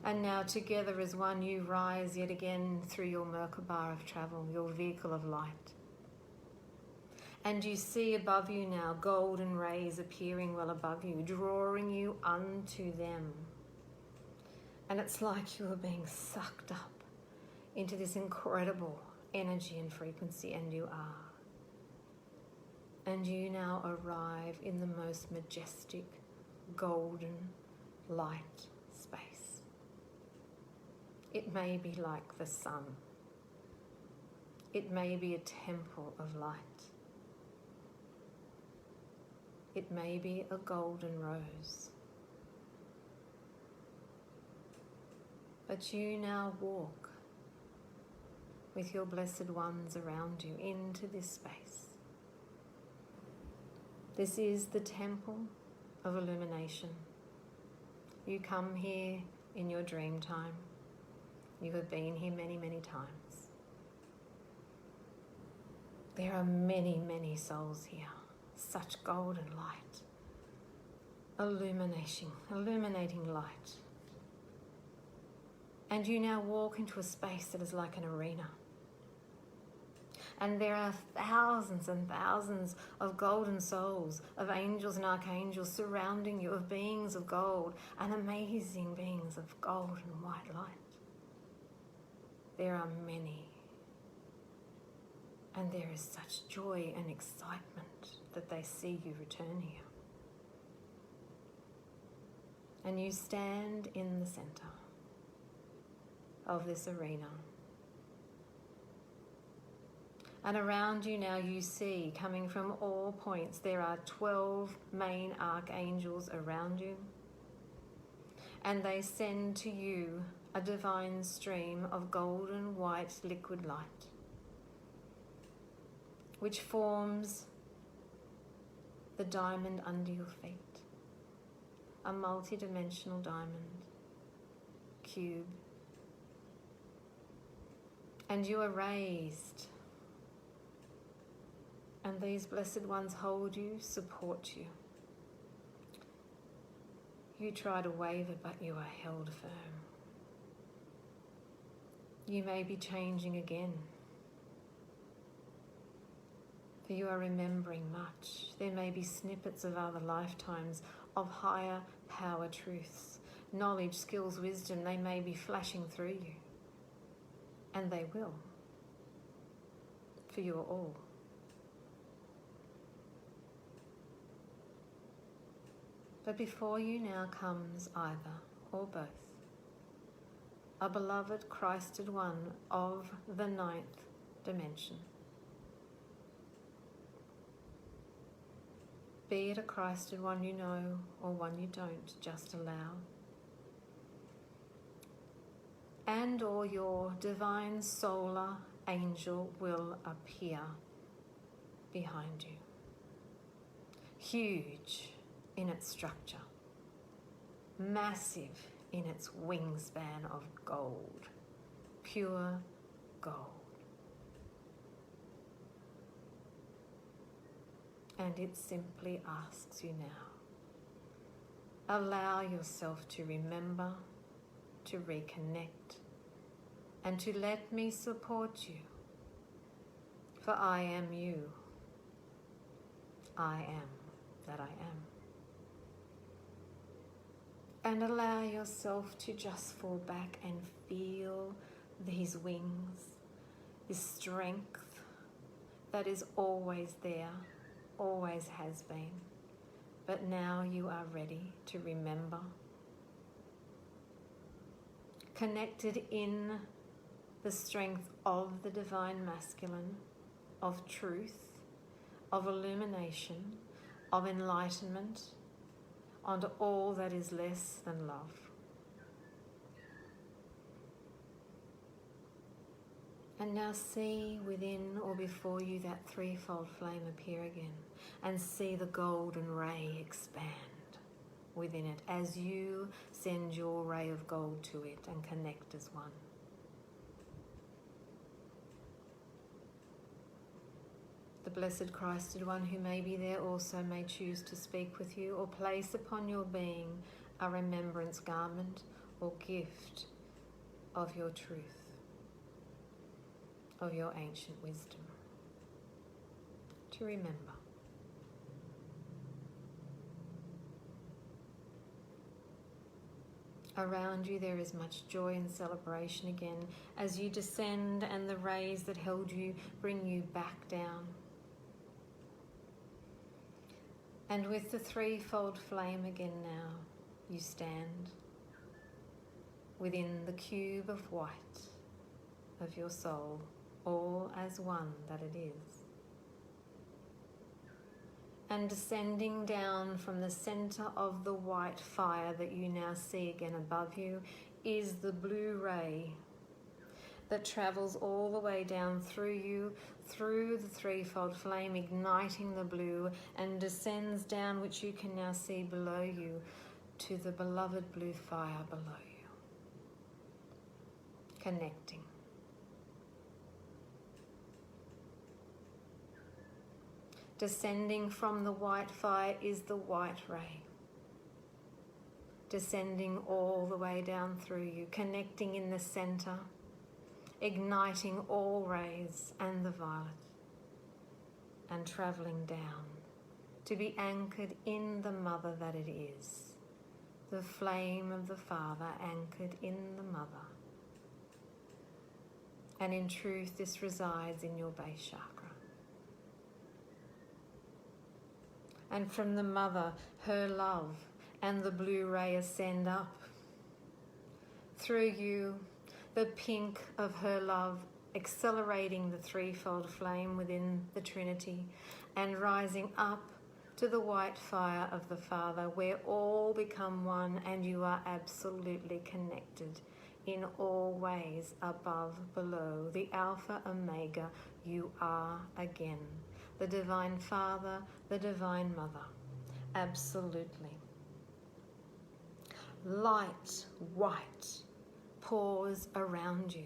And now together as one you rise yet again through your Merkaba of travel, your vehicle of light. And you see above you now golden rays appearing well above you, drawing you unto them. And it's like you are being sucked up into this incredible energy and frequency, and you are. And you now arrive in the most majestic golden light space. It may be like the sun. It may be a temple of light. It may be a golden rose. But you now walk with your blessed ones around you into this space. This is the temple of illumination. You come here in your dream time. You have been here many, many times. There are many, many souls here. Such golden light. Illuminating light. And you now walk into a space that is like an arena. And there are thousands and thousands of golden souls, of angels and archangels surrounding you, of beings of gold, and amazing beings of gold and white light. There are many. And there is such joy and excitement that they see you return here. And you stand in the center of this arena. And around you now you see, coming from all points, there are 12 main archangels around you. And they send to you a divine stream of golden white liquid light, which forms the diamond under your feet, a multi-dimensional diamond cube. And you are raised, and these blessed ones hold you, support you. You try to waver, but you are held firm. You may be changing again, for you are remembering much. There may be snippets of other lifetimes of higher power truths, knowledge, skills, wisdom. They may be flashing through you, and they will, for you are all. But before you now comes either or both, a beloved Christed one of the 9th dimension. Be it a Christed one you know or one you don't, just allow. And or your divine solar angel will appear behind you. Huge in its structure, massive in its wingspan of gold, pure gold. And it simply asks you now, allow yourself to remember, to reconnect, and to let me support you. For I am you. I am that I am. And allow yourself to just fall back and feel these wings, this strength that is always there, always has been. But now you are ready to remember. Connected in the strength of the divine masculine, of truth, of illumination, of enlightenment, onto all that is less than love. And now see within or before you that threefold flame appear again, and see the golden ray expand within it as you send your ray of gold to it and connect as one. The Blessed Christed One who may be there also may choose to speak with you or place upon your being a remembrance garment or gift of your truth, of your ancient wisdom, to remember. Around you there is much joy and celebration again as you descend, and the rays that held you bring you back down. And with the threefold flame again now, you stand within the cube of white of your soul, all as one that it is. And descending down from the center of the white fire that you now see again above you is the blue ray that travels all the way down through you, through the threefold flame, igniting the blue, and descends down, which you can now see below you, to the beloved blue fire below you, connecting. Descending from the white fire is the white ray, descending all the way down through you, connecting in the center, igniting all rays and the violet, and traveling down to be anchored in the mother that it is, the flame of the Father anchored in the mother. And in truth, this resides in your base chakra. And from the mother, her love and the blue ray ascend up. Through you, the pink of her love accelerating the threefold flame within the Trinity, and rising up to the white fire of the Father, where all become one and you are absolutely connected in all ways, above, below, the Alpha, Omega, you are again. The Divine Father, the Divine Mother, absolutely. Light, white, pours around you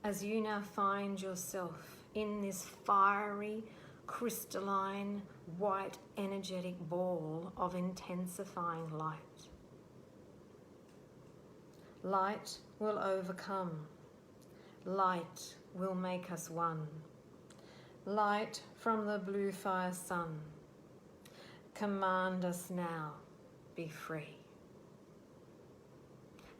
as you now find yourself in this fiery, crystalline, white, energetic ball of intensifying light. Light will overcome. Light will make us one. Light from the blue fire sun, command us now, be free.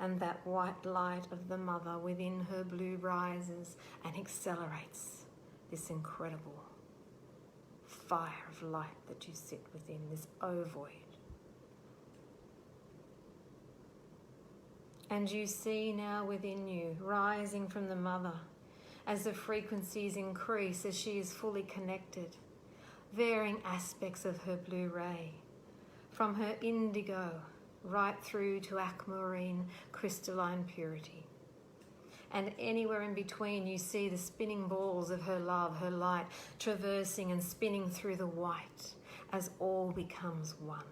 And that white light of the mother within her blue rises and accelerates this incredible fire of light that you sit within, this ovoid. And you see now within you, rising from the mother, as the frequencies increase, as she is fully connected, varying aspects of her blue ray, from her indigo right through to aquamarine crystalline purity. And anywhere in between, you see the spinning balls of her love, her light, traversing and spinning through the white as all becomes one.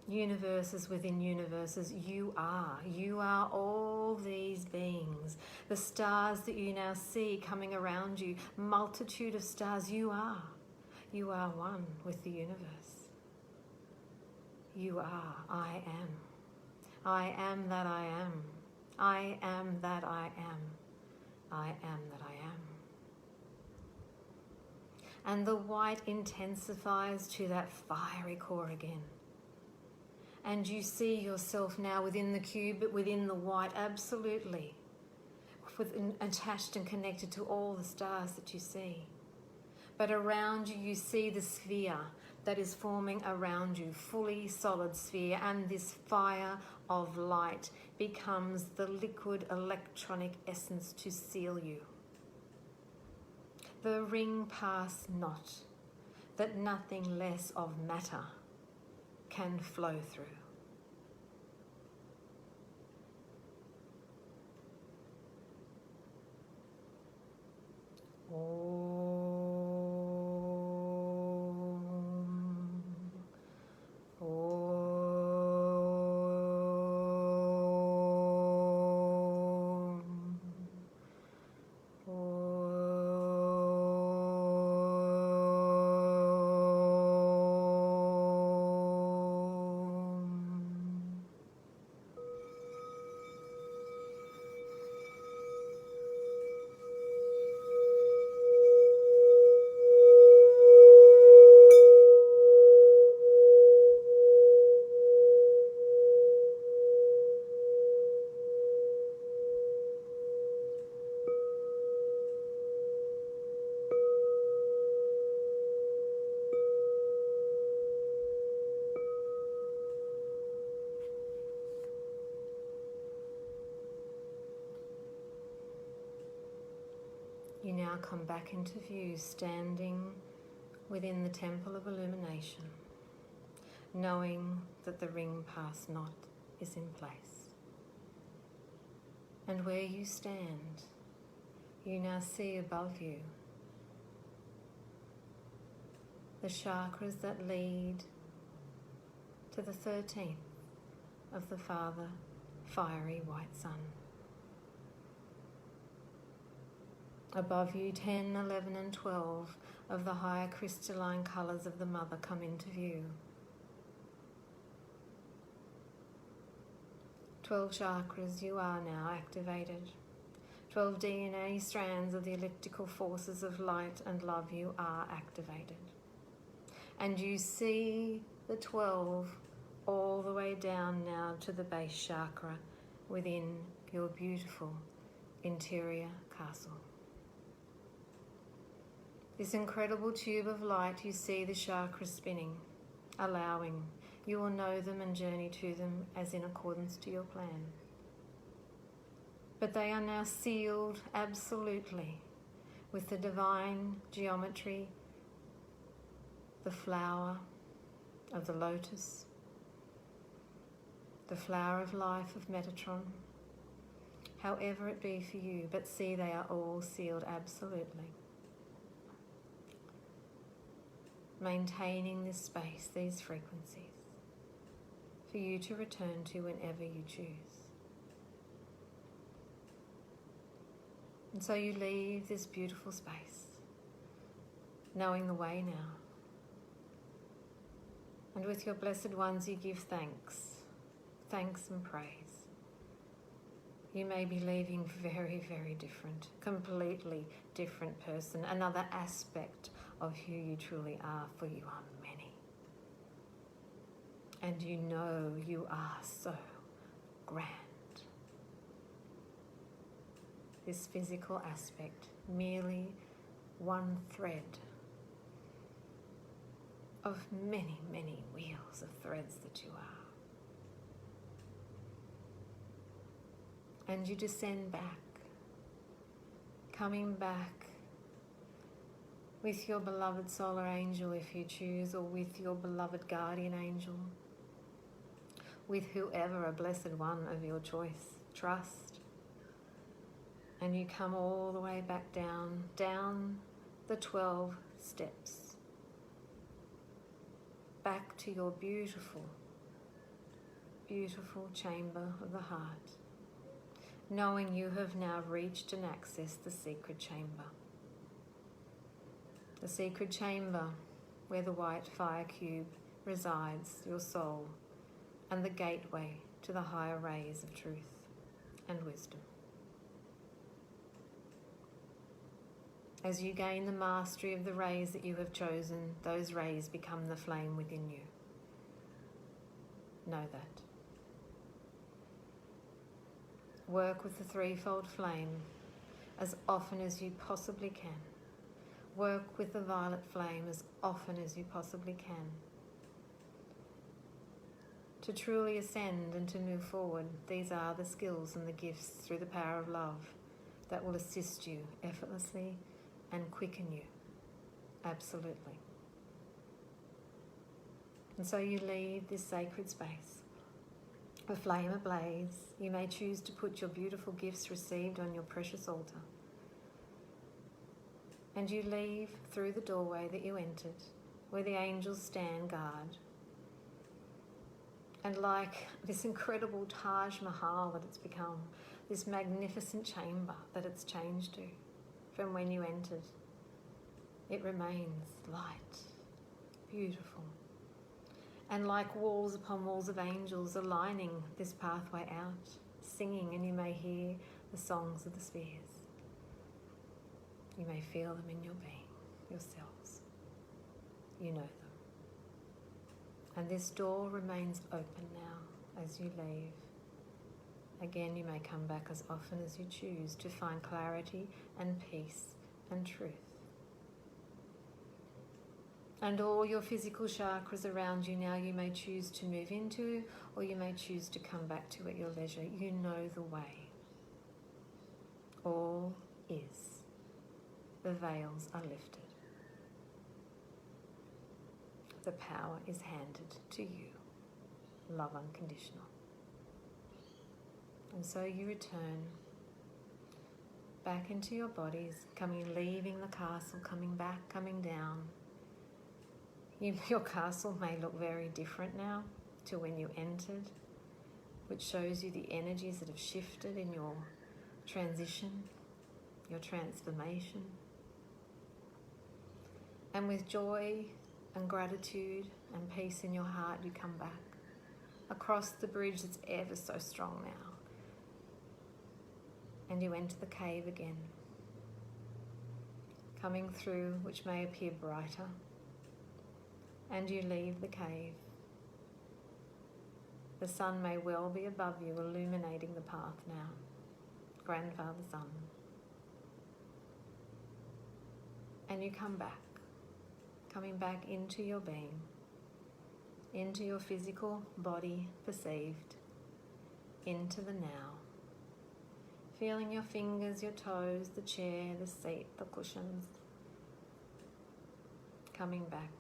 Universes within universes, you are all these beings. The stars that you now see coming around you, multitude of stars, you are one with the universe. You are, I am. I am that I am. I am that I am. I am that I am. And the white intensifies to that fiery core again. And you see yourself now within the cube, but within the white, absolutely, attached and connected to all the stars that you see. But around you, you see the sphere that is forming around you, fully solid sphere, and this fire of light becomes the liquid electronic essence to seal you. The ring pass not, that nothing less of matter can flow through. You now come back into view, standing within the Temple of Illumination, knowing that the ring pass knot is in place. And where you stand, you now see above you the chakras that lead to the 13th of the Father, fiery white sun. Above you, 10, 11 and 12 of the higher crystalline colours of the Mother come into view. 12 chakras, you are now activated. 12 DNA strands of the elliptical forces of light and love, you are activated. And you see the 12 all the way down now to the base chakra within your beautiful interior castle. This incredible tube of light, you see the chakras spinning, allowing. You will know them and journey to them as in accordance to your plan. But they are now sealed absolutely with the divine geometry, the flower of the lotus, the flower of life of Metatron, however it be for you, but see they are all sealed absolutely. Maintaining this space, these frequencies, for you to return to whenever you choose. And so you leave this beautiful space, knowing the way now. And with your blessed ones you give thanks and praise. You may be leaving very, very different, completely different person, another aspect of who you truly are, for you are many. And you know you are so grand. This physical aspect, merely one thread of many, many wheels of threads that you are. And you descend back, coming back with your beloved solar angel if you choose, or with your beloved guardian angel, with whoever, a blessed one of your choice. Trust. And you come all the way back down the 12 steps, back to your beautiful, beautiful chamber of the heart, knowing you have now reached and accessed the secret chamber. The secret chamber where the white fire cube resides, your soul, and the gateway to the higher rays of truth and wisdom. As you gain the mastery of the rays that you have chosen, those rays become the flame within you. Know that. Work with the threefold flame as often as you possibly can. Work with the violet flame as often as you possibly can. To truly ascend and to move forward, these are the skills and the gifts through the power of love that will assist you effortlessly and quicken you. Absolutely. And so you leave this sacred space, a flame ablaze. You may choose to put your beautiful gifts received on your precious altar. And you leave through the doorway that you entered, where the angels stand guard. And like this incredible Taj Mahal that it's become, this magnificent chamber that it's changed to from when you entered, it remains light, beautiful. And like walls upon walls of angels aligning this pathway out, singing, and you may hear the songs of the spheres. You may feel them in your being, yourselves. You know them. And this door remains open now as you leave. Again, you may come back as often as you choose to find clarity and peace and truth. And all your physical chakras around you now, you may choose to move into, or you may choose to come back to at your leisure. You know the way. All is the veils are lifted. The power is handed to you. Love unconditional. And so you return back into your bodies, leaving the castle, coming back, coming down. Your castle may look very different now to when you entered, which shows you the energies that have shifted in your transition, your transformation. And with joy and gratitude and peace in your heart, you come back across the bridge that's ever so strong now. And you enter the cave again, coming through which may appear brighter. And you leave the cave. The sun may well be above you, illuminating the path now. Grandfather Sun. And you come back, coming back into your being, into your physical body perceived, into the now. Feeling your fingers, your toes, the chair, the seat, the cushions. Coming back.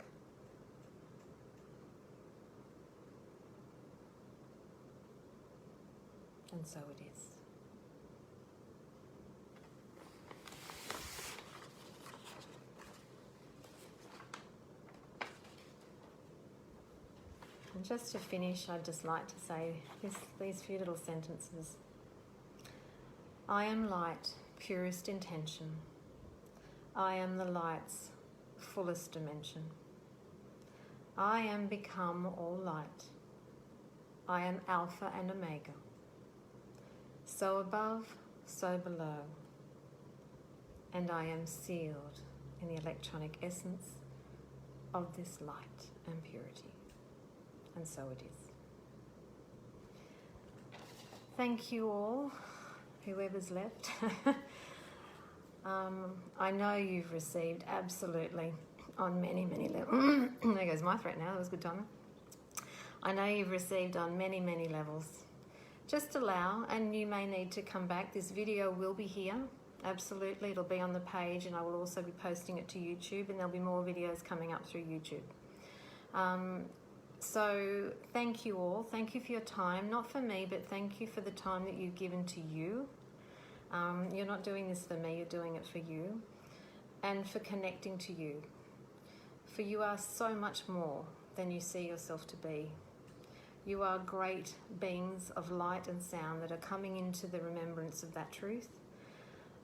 And so it is. And just to finish, I'd just like to say these few little sentences. I am light, purest intention. I am the light's fullest dimension. I am become all light. I am Alpha and Omega. So above, so below. And I am sealed in the electronic essence of this light and purity. And so it is. Thank you all, whoever's left. I know you've received absolutely on many, many levels. There goes my threat now, that was good timing. I know you've received on many, many levels. Just allow, and you may need to come back. This video will be here, absolutely. It'll be on the page, and I will also be posting it to YouTube, and there'll be more videos coming up through YouTube. So thank you all. Thank you for your time. Not for me, but thank you for the time that you've given to you. You're not doing this for me, you're doing it for you. And for connecting to you. For you are so much more than you see yourself to be. You are great beings of light and sound that are coming into the remembrance of that truth.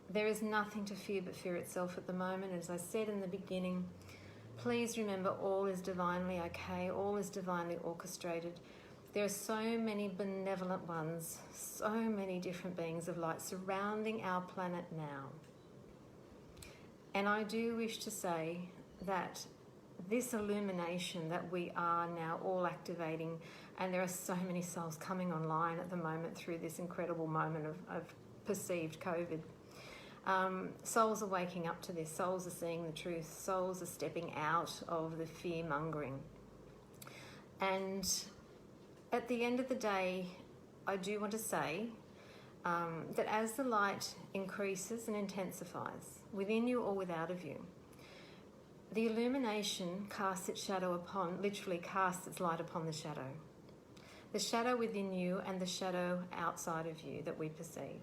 There is nothing to fear but fear itself at the moment. As I said in the beginning, please remember all is divinely okay, all is divinely orchestrated. There are so many benevolent ones, so many different beings of light surrounding our planet now. And I do wish to say that this illumination that we are now all activating, and there are so many souls coming online at the moment through this incredible moment of perceived COVID. Souls are waking up to this. Souls are seeing the truth. Souls are stepping out of the fear-mongering. And at the end of the day, I do want to say that as the light increases and intensifies, within you or without of you, the illumination casts its shadow upon, literally casts its light upon the shadow. The shadow within you and the shadow outside of you that we perceive.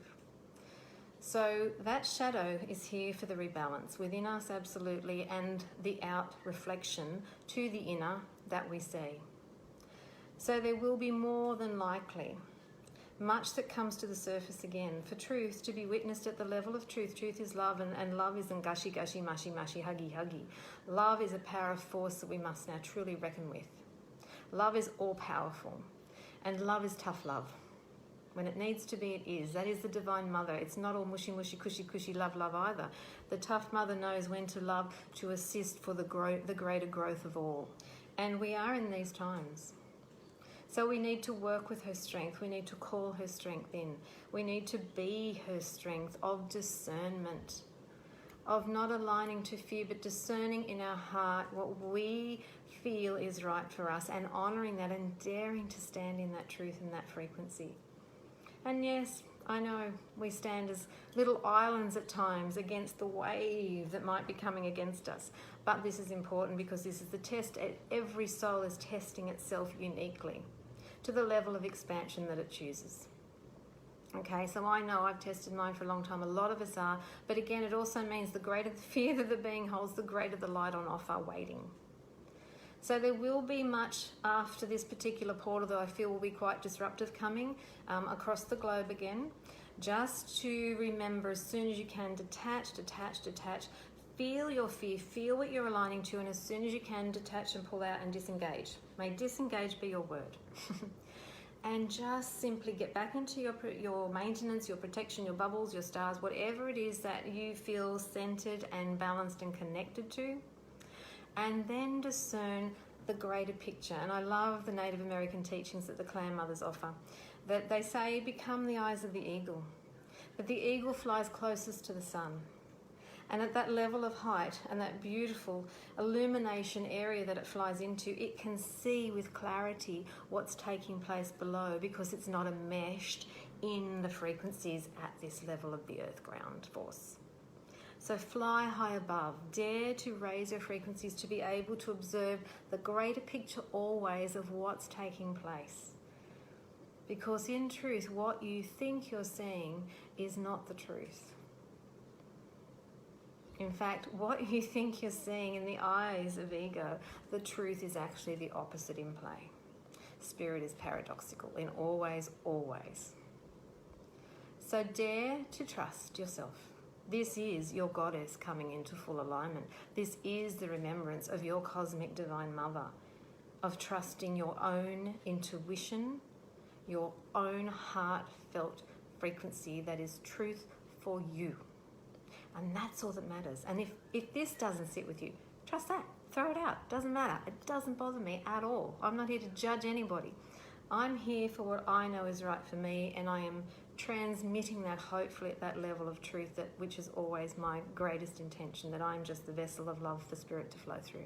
So that shadow is here for the rebalance within us, absolutely, and the out reflection to the inner that we see. So there will be more than likely much that comes to the surface again for truth to be witnessed at the level of truth. Truth is love, and love isn't gushy, gushy, mushy, mushy, huggy, huggy. Love is a power of force that we must now truly reckon with. Love is all powerful, and love is tough love. When it needs to be, it is. That is the Divine Mother. It's not all mushy, mushy, cushy, cushy, love, love either. The tough mother knows when to love, to assist for the greater growth of all. And we are in these times. So we need to work with her strength. We need to call her strength in. We need to be her strength of discernment, of not aligning to fear, but discerning in our heart what we feel is right for us and honouring that and daring to stand in that truth and that frequency. And yes, I know we stand as little islands at times against the wave that might be coming against us. But this is important because this is the test. Every soul is testing itself uniquely to the level of expansion that it chooses. Okay, so I know I've tested mine for a long time. A lot of us are. But again, it also means the greater the fear that the being holds, the greater the light on offer waiting. So there will be much after this particular portal that I feel will be quite disruptive coming across the globe again. Just to remember as soon as you can, detach. Feel your fear, feel what you're aligning to, and as soon as you can, detach and pull out and disengage. May disengage be your word. And just simply get back into your maintenance, your protection, your bubbles, your stars, whatever it is that you feel centered and balanced and connected to. And then discern the greater picture. And I love the Native American teachings that the clan mothers offer, that they say become the eyes of the eagle, that the eagle flies closest to the sun. And at that level of height and that beautiful illumination area that it flies into, it can see with clarity what's taking place below, because it's not enmeshed in the frequencies at this level of the earth ground force. So fly high above, dare to raise your frequencies to be able to observe the greater picture always of what's taking place. Because in truth, what you think you're seeing is not the truth. In fact, what you think you're seeing in the eyes of ego, the truth is actually the opposite in play. Spirit is paradoxical in always. So dare to trust yourself. This is your goddess coming into full alignment. This is the remembrance of your cosmic divine mother, of trusting your own intuition, your own heartfelt frequency that is truth for you. And that's all that matters. And if this doesn't sit with you, trust that. Throw it out. Doesn't matter. It doesn't bother me at all. I'm not here to judge anybody. I'm here for what I know is right for me, and I am transmitting that hopefully at that level of truth, which is always my greatest intention, that I'm just the vessel of love for spirit to flow through.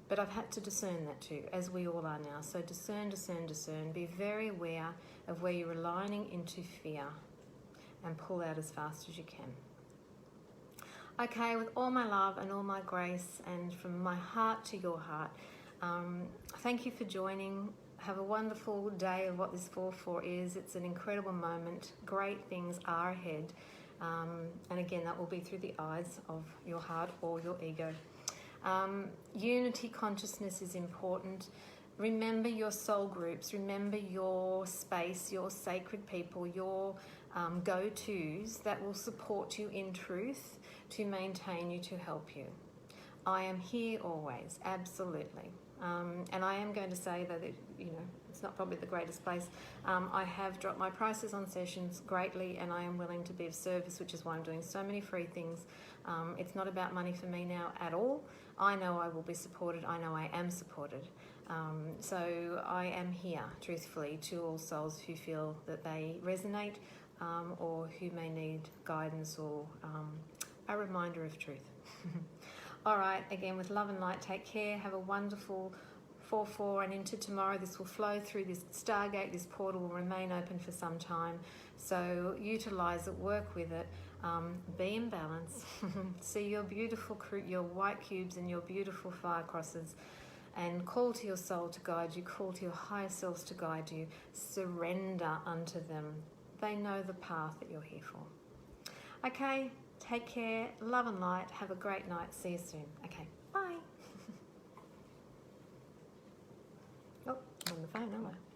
But I've had to discern that too, as we all are now. So discern. Be very aware of where you're aligning into fear and pull out as fast as you can. Okay, with all my love and all my grace, and from my heart to your heart, thank you for joining. Have a wonderful day of what this 4-4 is. It's an incredible moment. Great things are ahead. And again, that will be through the eyes of your heart or your ego. Unity consciousness is important. Remember your soul groups. Remember your space, your sacred people, your go-tos that will support you in truth, to maintain you, to help you. I am here always, absolutely. And I am going to say that it's not probably the greatest place. I have dropped my prices on sessions greatly, and I am willing to be of service, which is why I'm doing so many free things. It's not about money for me now at all. I know I will be supported. I know I am supported. So I am here, truthfully, to all souls who feel that they resonate or who may need guidance or a reminder of truth. All right, again, with love and light, take care. Have a wonderful 4-4, and into tomorrow. This will flow through this stargate. This portal will remain open for some time. So utilize it, work with it, be in balance. See your beautiful, your white cubes and your beautiful fire crosses, and call to your soul to guide you. Call to your higher selves to guide you. Surrender unto them. They know the path that you're here for. Okay. Take care, love and light, have a great night, see you soon. Okay, bye. Oh, I'm on the phone, aren't I?